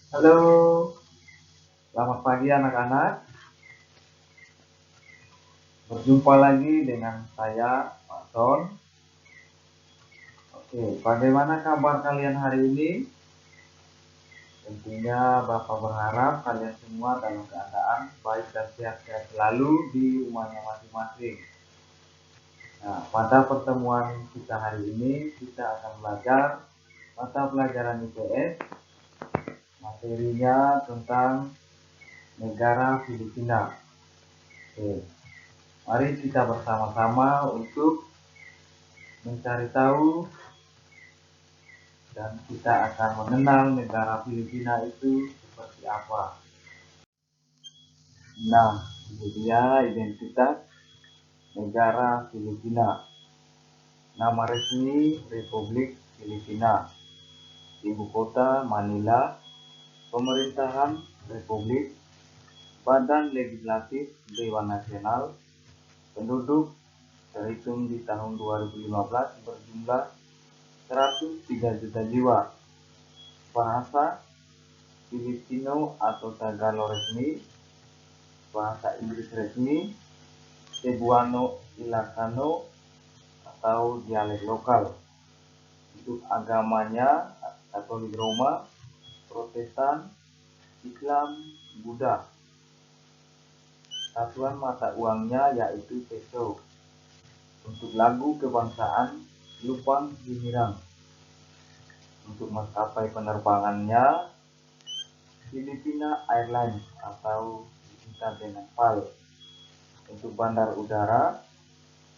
Halo, selamat pagi anak-anak. Berjumpa lagi dengan saya, Pak Son. Oke, bagaimana kabar kalian hari ini? Tentunya Bapak berharap kalian semua dalam keadaan baik dan sehat-sehat selalu di rumahnya masing-masing. Nah, pada pertemuan kita hari ini, kita akan belajar mata pelajaran IPS, materinya tentang negara Filipina. Oke, mari kita bersama-sama untuk mencari tahu dan kita akan mengenal negara Filipina itu seperti apa. Nah, ini dia identitas negara Filipina. Nama resmi Republik Filipina. Ibu kota Manila. Pemerintahan Republik. Badan Legislatif Dewan Nasional. Penduduk terhitung di tahun 2015 berjumlah 103 juta jiwa. Bahasa Filipino atau Tagalog resmi, bahasa Inggris resmi, Cebuano Ilocano atau dialek lokal. Untuk agamanya Katolik Roma, Protestan, Islam, Buddha. Satuan mata uangnya yaitu peso. Untuk lagu kebangsaan Lupang Hinirang. Untuk maskapai penerbangannya Filipina Airlines atau disingkat dengan PAL. Untuk bandar udara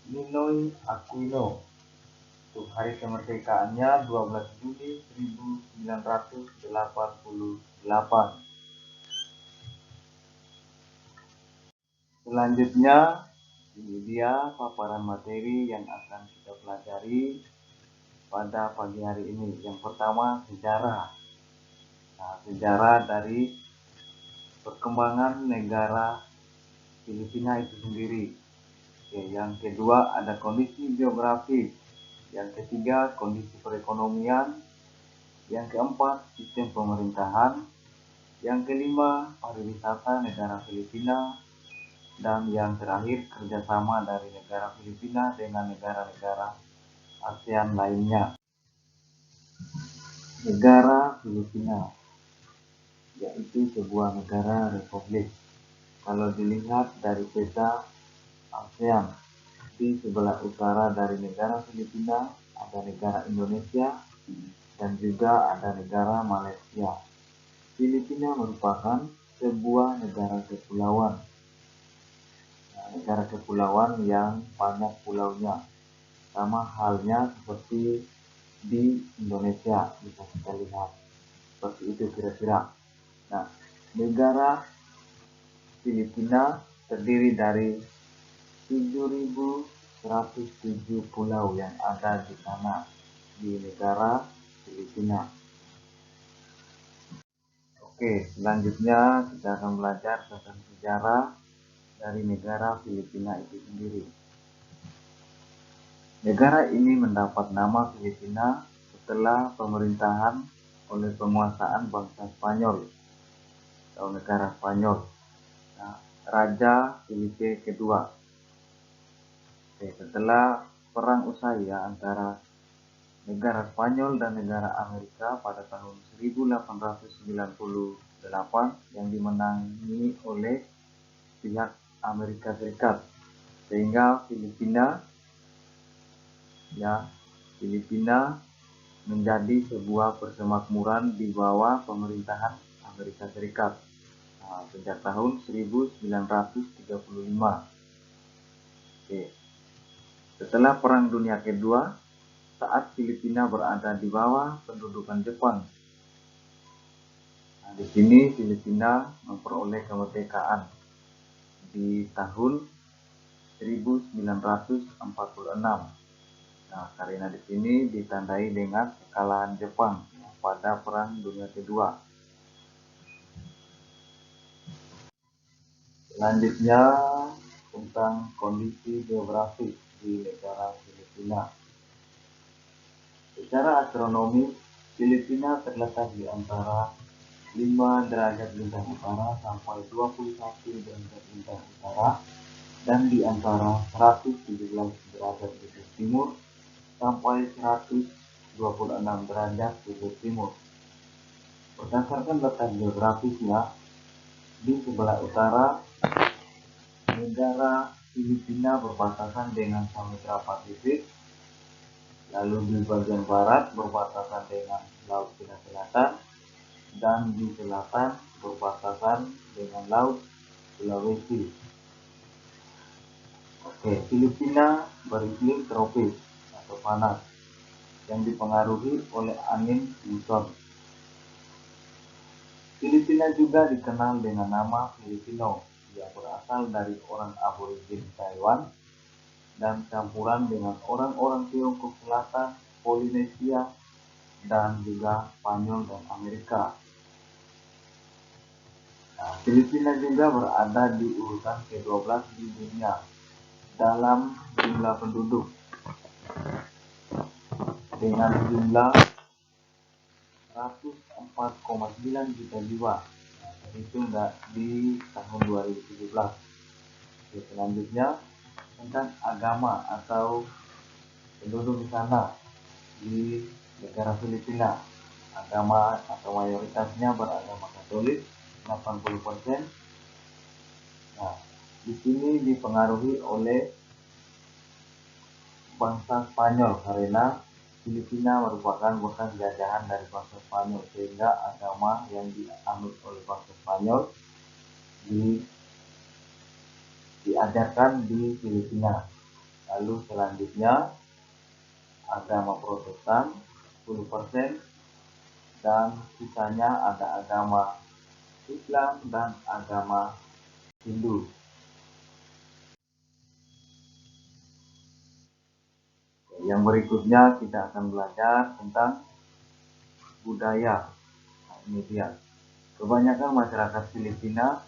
Ninoy Aquino. Untuk hari kemerdekaannya 12 Juli 1988. Selanjutnya, ini dia paparan materi yang akan kita pelajari pada pagi hari ini. Yang pertama, sejarah. Nah, sejarah dari perkembangan negara Filipina itu sendiri. Oke, yang kedua ada kondisi geografis. Yang ketiga, kondisi perekonomian. Yang keempat, sistem pemerintahan. Yang kelima, pariwisata negara Filipina. Dan yang terakhir, kerjasama dari negara Filipina dengan negara-negara ASEAN lainnya. Negara Filipina yaitu sebuah negara republik. Kalau dilihat dari peta ASEAN, di sebelah utara dari negara Filipina ada negara Indonesia dan juga ada negara Malaysia. Filipina merupakan sebuah negara kepulauan. Nah, negara kepulauan yang banyak pulaunya. Sama halnya seperti di Indonesia, bisa kita lihat. Seperti itu kira-kira. Nah, negara Filipina terdiri dari 7.107 pulau yang ada di sana di negara Filipina. Oke, selanjutnya kita akan belajar tentang sejarah dari negara Filipina itu sendiri. Negara ini mendapat nama Filipina setelah pemerintahan oleh penguasaan bangsa Spanyol atau negara Spanyol. Nah, Raja Felipe kedua. Oke, setelah perang usai ya antara negara Spanyol dan negara Amerika pada tahun 1898 yang dimenangi oleh pihak Amerika Serikat, sehingga Filipina menjadi sebuah persemakmuran di bawah pemerintahan Amerika Serikat sejak tahun 1935. Oke. Setelah Perang Dunia Kedua, saat Filipina berada di bawah pendudukan Jepang. Nah, di sini Filipina memperoleh kemerdekaan di tahun 1946. Nah, karena di sini ditandai dengan kekalahan Jepang pada Perang Dunia Kedua. Selanjutnya tentang kondisi geografis di negara Filipina. Secara astronomi, Filipina terletak di antara 5 derajat lintang utara sampai 21 derajat lintang utara, dan di antara 117 derajat bujur timur sampai 126 derajat bujur timur. Berdasarkan letak geografisnya, di sebelah utara negara Filipina berbatasan dengan Samudra Pasifik, lalu di bagian barat berbatasan dengan Laut Cina Selatan, dan di selatan berbatasan dengan Laut Sulawesi. Filipina beriklim tropis atau panas yang dipengaruhi oleh angin muson. Filipina juga dikenal dengan nama Filipino yang berasal dari orang aborigin Taiwan dan campuran dengan orang-orang Tiongkok Selatan, Polinesia, dan juga Spanyol dan Amerika. Filipina juga berada di urutan ke-12 di dunia dalam jumlah penduduk dengan jumlah 104,9 juta jiwa, terhitung di tahun 2017. Selanjutnya tentang agama atau penduduk di sana di negara Filipina. Agama atau mayoritasnya beragama Katolik 80%. Nah, di sini dipengaruhi oleh bangsa Spanyol karena Filipina merupakan bekas jajahan dari bangsa Spanyol, sehingga agama yang dianut oleh bangsa Spanyol diajarkan di Filipina. Lalu selanjutnya agama Protestan 10%, dan sisanya ada agama Islam dan agama Hindu. Yang berikutnya kita akan belajar tentang budaya. Ini dia. Kebanyakan masyarakat Filipina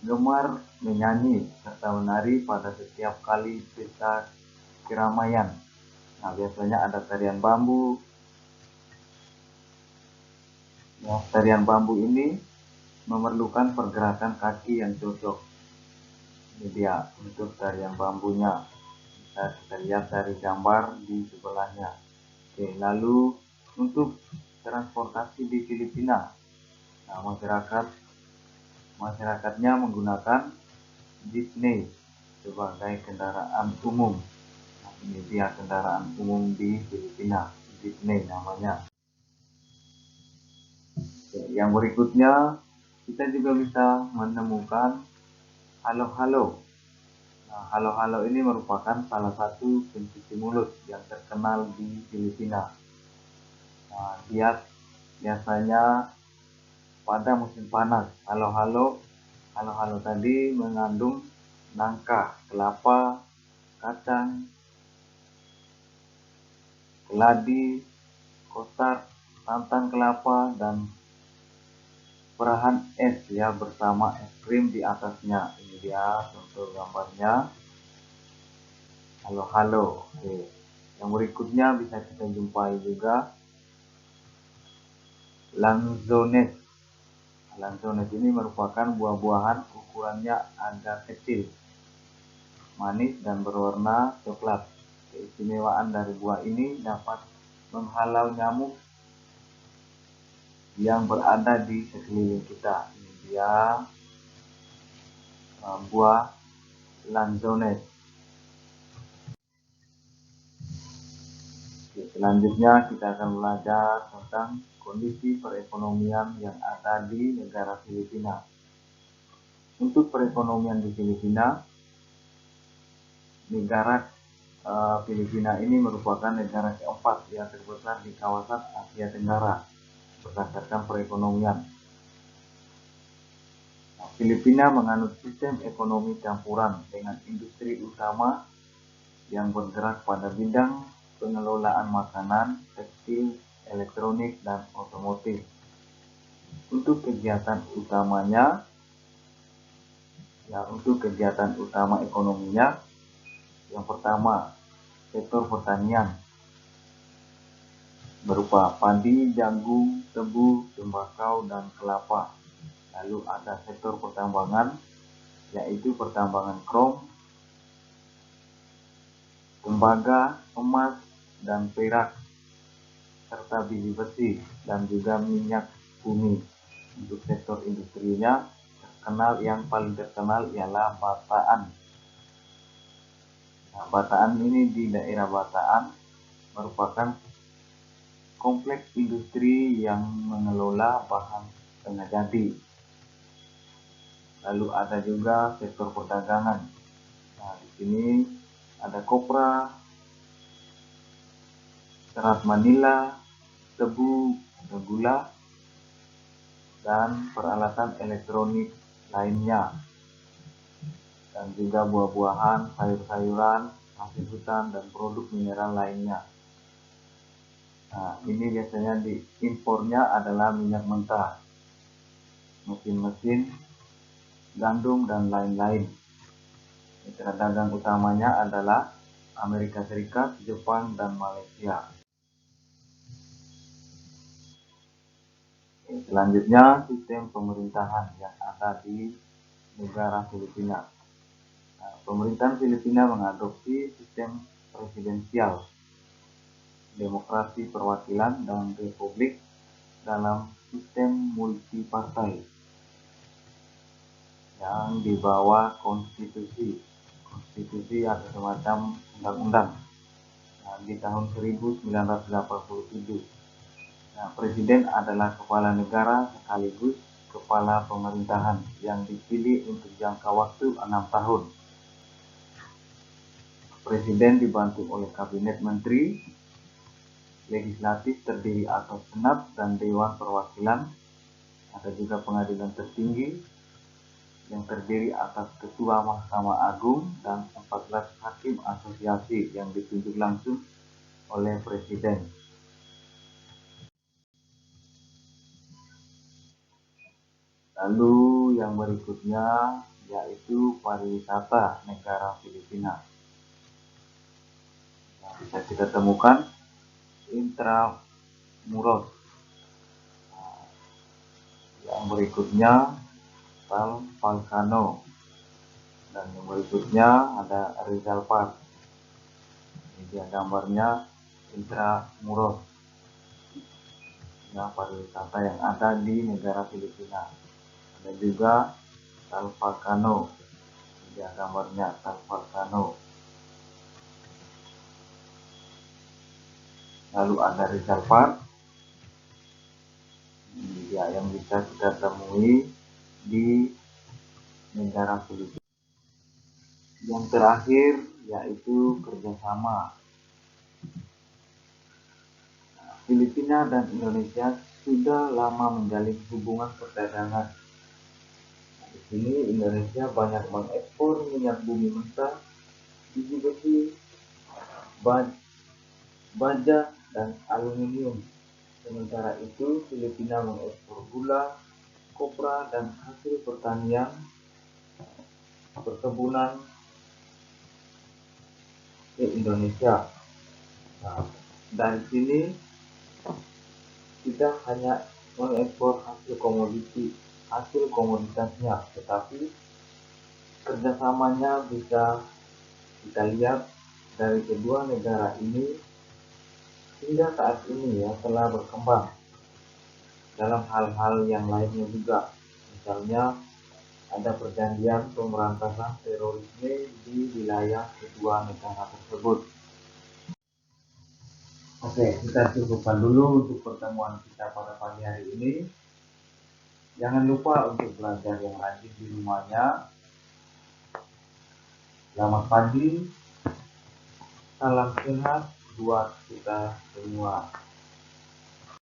gemar menyanyi serta menari pada setiap kali pesta keramaian. Nah, biasanya ada tarian bambu. Ya, tarian bambu ini memerlukan pergerakan kaki yang cocok. Ini dia untuk tarian bambunya. Bisa kita lihat dari gambar di sebelahnya. Lalu untuk transportasi di Filipina, nah, masyarakatnya menggunakan jeepney sebagai kendaraan umum. Nah, ini dia kendaraan umum di Filipina, jeepney namanya. Yang berikutnya kita juga bisa menemukan halo-halo. Nah, halo-halo ini merupakan salah satu pencuci mulut yang terkenal di Filipina. Nah, dia biasanya pada musim panas. Halo-halo tadi mengandung nangka, kelapa, kacang, keladi, kostar, santan kelapa, dan perahan es ya bersama es krim di atasnya. Ini dia contoh gambarnya. Halo-halo. Yang berikutnya bisa kita jumpai juga lanzones. Lanzones ini merupakan buah-buahan ukurannya agak kecil, manis dan berwarna coklat. Keistimewaan dari buah ini dapat menghalau nyamuk yang berada di sekeliling kita. Ini dia buah lanzones. Selanjutnya kita akan belajar tentang kondisi perekonomian yang ada di negara Filipina. Untuk perekonomian di Filipina, negara Filipina ini merupakan negara keempat yang terbesar di kawasan Asia Tenggara berdasarkan perekonomian. Nah, Filipina menganut sistem ekonomi campuran dengan industri utama yang bergerak pada bidang pengelolaan makanan, tekstil, elektronik, dan otomotif. Untuk kegiatan utama ekonominya, yang pertama, sektor pertanian berupa padi, jagung, tebu, tembakau, dan kelapa. Lalu ada sektor pertambangan, yaitu pertambangan krom, tembaga, emas, dan perak, serta biji besi, dan juga minyak bumi. Untuk sektor industrinya, yang paling terkenal ialah Bataan. Nah, Bataan ini di daerah Bataan merupakan kompleks industri yang mengelola bahan setengah jadi. Lalu ada juga sektor perdagangan. Nah, di sini ada kopra, serat Manila, tebu, gula, dan peralatan elektronik lainnya, dan juga buah-buahan, sayur-sayuran, hasil hutan, dan produk mineral lainnya. Nah, ini biasanya impornya adalah minyak mentah, mesin-mesin, gandum, dan lain-lain. Mitra dagang utamanya adalah Amerika Serikat, Jepang, dan Malaysia. Selanjutnya, sistem pemerintahan yang ada di negara Filipina. Nah, pemerintahan Filipina mengadopsi sistem presidensial, demokrasi perwakilan, dan republik dalam sistem multipartai yang dibawa konstitusi. Konstitusi ada semacam undang-undang. Nah, di tahun 1987. Nah, presiden adalah kepala negara sekaligus kepala pemerintahan yang dipilih untuk jangka waktu 6 tahun. Presiden dibantu oleh kabinet menteri, legislatif terdiri atas senat dan dewan perwakilan, ada juga pengadilan tertinggi yang terdiri atas ketua Mahkamah Agung dan 14 hakim asosiasi yang ditunjuk langsung oleh presiden. Lalu yang berikutnya yaitu pariwisata negara Filipina. Nah, bisa kita temukan Intramuros. Nah, yang berikutnya Tal Volcano, dan yang berikutnya ada Rizal Park. Ini dia gambarnya Intramuros, yang pariwisata yang ada di negara Filipina. Ada juga Tal Volcano. Ini dia gambarnya Tal Volcano. Lalu ada Rizal Park. Ini dia yang bisa kita temui di negara Filipina. Yang terakhir yaitu kerjasama. Filipina dan Indonesia sudah lama menjalin hubungan perdagangan. Di sini Indonesia banyak mengekspor minyak bumi mentah, biji besi, baja, dan aluminium. Sementara itu Filipina mengekspor gula, kopra, dan hasil pertanian, perkebunan ke Indonesia. Nah, dari sini tidak hanya mengekspor hasil komoditasnya, tetapi kerjasamanya bisa kita lihat dari kedua negara ini hingga saat ini ya telah berkembang dalam hal-hal yang lainnya juga. Misalnya ada perjanjian pemberantasan terorisme di wilayah kedua negara tersebut. Oke, kita cukupkan dulu untuk pertemuan kita pada pagi hari ini. Jangan lupa untuk belajar yang rajin di rumahnya. Selamat pagi, salam sehat buat kita semua.